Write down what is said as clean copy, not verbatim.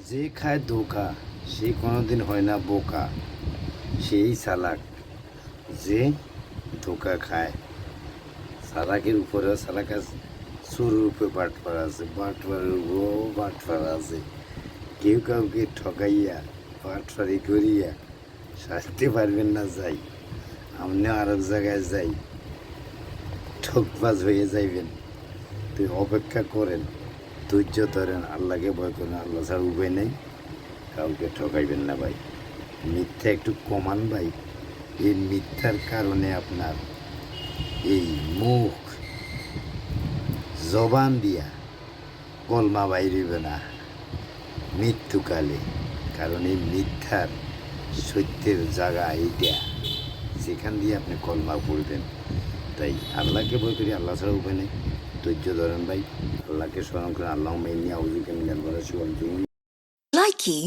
যে খায় ধোকা সে কোনোদিন হয় না বোকা, সেই চালাক যে ধোকা খায়। চালাকের উপরেও চালাক আছে, চোরের উপরে বাটপার আছে, বাটপারের উপরেও বাটপার আছে। কেউ কাউকে ঠকাইয়া বাটপারি করিয়া সাজতে পারবেন না। যাই আপনি আর এক জায়গায় যাই ঠকবাজ হয়ে যাইবেন। তুই অপেক্ষা করেন, ধৈর্য ধরেন, আল্লাহকে ভয় করেন, আল্লাহ ছাড়া উপায় নেই। কাউকে ঠকাইবেন না ভাই, মিথ্যা একটু কমান ভাই। এই মিথ্যার কারণে আপনার এই মুখ জবান দিয়া কলমা বাইরিবে না মৃত্যুকালে। কারণ এই মিথ্যার সত্যের জায়গা এইটা, যেখান দিয়ে আপনি কলমা পড়বেন। তাই আল্লাহকে ভয় করি, আল্লাহ ছাড়া উপায় নেই। ধৈর্য ধরেন ভাই, আল্লাহকে স্মরণ করেন। আল্লাহ মেয়ে নিয়ে আউজুকে মিনাল বলে শিবন। Likey